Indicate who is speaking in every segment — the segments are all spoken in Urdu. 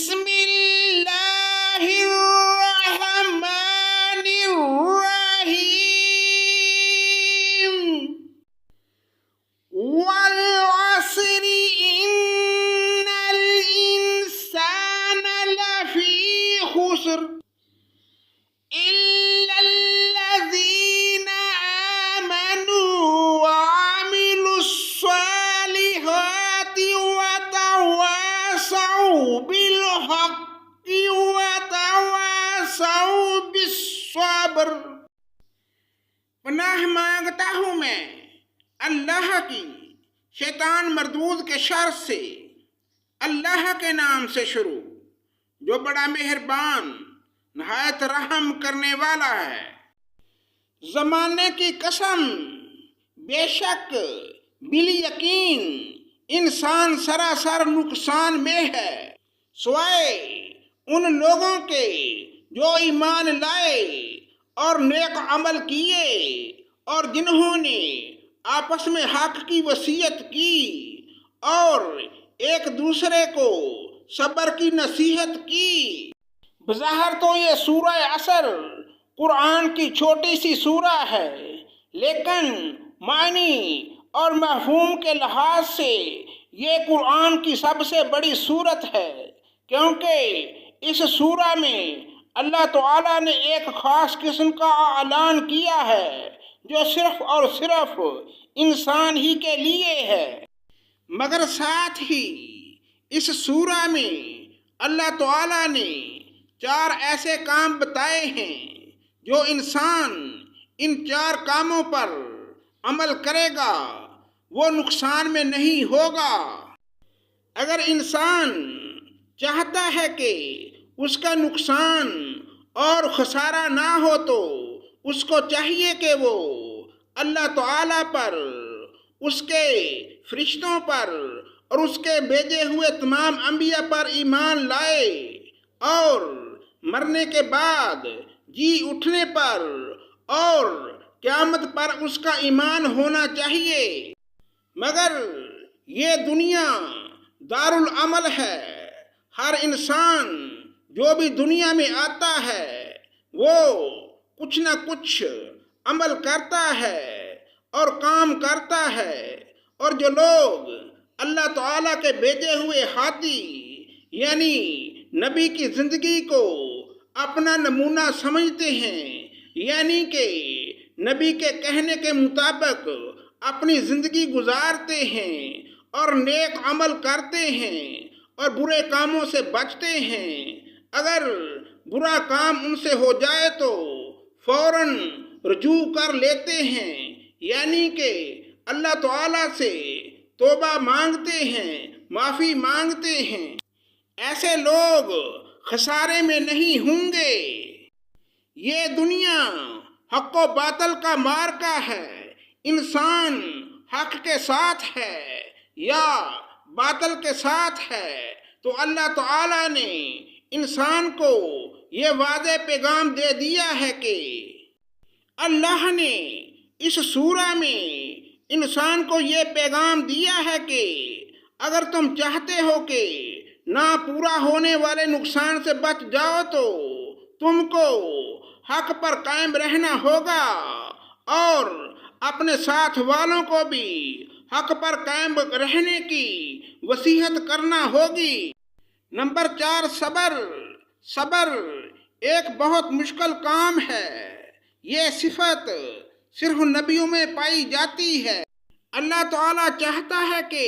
Speaker 1: بسم اللہ الرحمن الرحیم والعصر ان الانسان لفی خسر الا الذین آمنوا وعملوا الصالحات وتواصوا بالحق وتواصوا بالصبر۔ پناہ مانگتا ہوں میں اللہ کی شیطان مردود کے شر سے، اللہ کے نام سے شروع جو بڑا مہربان نہایت رحم کرنے والا ہے۔ زمانے کی قسم، بے شک بالیقین انسان سراسر نقصان میں ہے، سوائے ان لوگوں کے جو ایمان لائے اور نیک عمل کیے اور جنہوں نے آپس میں حق کی وصیت کی اور ایک دوسرے کو صبر کی نصیحت کی۔ بظاہر تو یہ سورہ عصر قرآن کی چھوٹی سی سورہ ہے، لیکن معنی اور مفہوم کے لحاظ سے یہ قرآن کی سب سے بڑی سورت ہے، کیونکہ اس سورہ میں اللہ تعالیٰ نے ایک خاص قسم کا اعلان کیا ہے جو صرف اور صرف انسان ہی کے لیے ہے۔ مگر ساتھ ہی اس سورہ میں اللہ تعالیٰ نے 4 ایسے کام بتائے ہیں جو انسان ان 4 کاموں پر عمل کرے گا وہ نقصان میں نہیں ہوگا۔ اگر انسان چاہتا ہے کہ اس کا نقصان اور خسارہ نہ ہو تو اس کو چاہیے کہ وہ اللہ تعالیٰ پر، اس کے فرشتوں پر اور اس کے بھیجے ہوئے تمام انبیاء پر ایمان لائے اور مرنے کے بعد جی اٹھنے پر اور قیامت پر اس کا ایمان ہونا چاہیے۔ مگر یہ دنیا دارالعمل ہے، ہر انسان جو بھی دنیا میں آتا ہے وہ کچھ نہ کچھ عمل کرتا ہے اور کام کرتا ہے، اور جو لوگ اللہ تعالیٰ کے بھیجے ہوئے ہادی یعنی نبی کی زندگی کو اپنا نمونہ سمجھتے ہیں، یعنی کہ نبی کے کہنے کے مطابق اپنی زندگی گزارتے ہیں اور نیک عمل کرتے ہیں اور برے کاموں سے بچتے ہیں، اگر برا کام ان سے ہو جائے تو فوراً رجوع کر لیتے ہیں، یعنی کہ اللہ تعالیٰ سے توبہ مانگتے ہیں، معافی مانگتے ہیں، ایسے لوگ خسارے میں نہیں ہوں گے۔ یہ دنیا حق و باطل کا معرکہ ہے، انسان حق کے ساتھ ہے یا باطل کے ساتھ ہے، تو اللہ تعالیٰ نے انسان کو یہ واضح پیغام دے دیا ہے کہ اللہ نے اس سورہ میں انسان کو یہ پیغام دیا ہے کہ اگر تم چاہتے ہو کہ نہ پورا ہونے والے نقصان سے بچ جاؤ تو تم کو حق پر قائم رہنا ہوگا اور اپنے ساتھ والوں کو بھی حق پر قائم رہنے کی وصیت کرنا ہوگی۔ نمبر 4، صبر۔ صبر ایک بہت مشکل کام ہے، یہ صفت صرف نبیوں میں پائی جاتی ہے۔ اللہ تعالیٰ چاہتا ہے کہ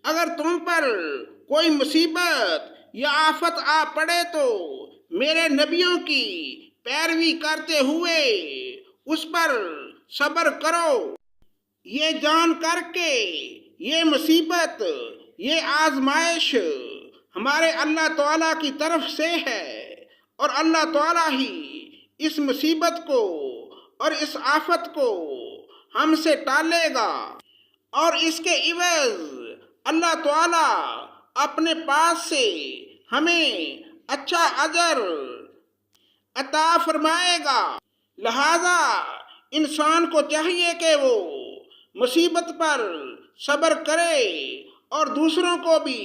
Speaker 1: اگر تم پر کوئی مصیبت یا آفت آ پڑے تو میرے نبیوں کی پیروی کرتے ہوئے اس پر صبر کرو، یہ جان کر کے یہ مصیبت، یہ آزمائش ہمارے اللہ تعالیٰ کی طرف سے ہے اور اللہ تعالیٰ ہی اس مصیبت کو اور اس آفت کو ہم سے ٹالے گا، اور اس کے عوض اللہ تعالیٰ اپنے پاس سے ہمیں اچھا اجر عطا فرمائے گا۔ لہذا انسان کو چاہیے کہ وہ مصیبت پر صبر کرے اور دوسروں کو بھی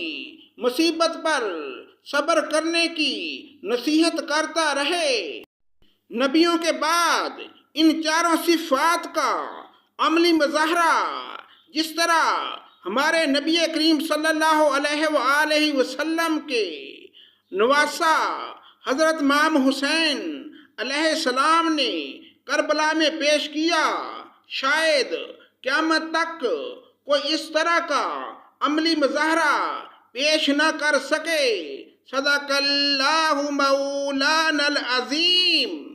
Speaker 1: مصیبت پر صبر کرنے کی نصیحت کرتا رہے۔ نبیوں کے بعد ان چاروں صفات کا عملی مظاہرہ جس طرح ہمارے نبی کریم صلی اللہ علیہ وآلہ وسلم کے نواسا حضرت امام حسین علیہ السلام نے کربلا میں پیش کیا، شاید قیامت تک کوئی اس طرح کا عملی مظاہرہ پیش نہ کر سکے۔ صدق اللہ مولانا العظیم۔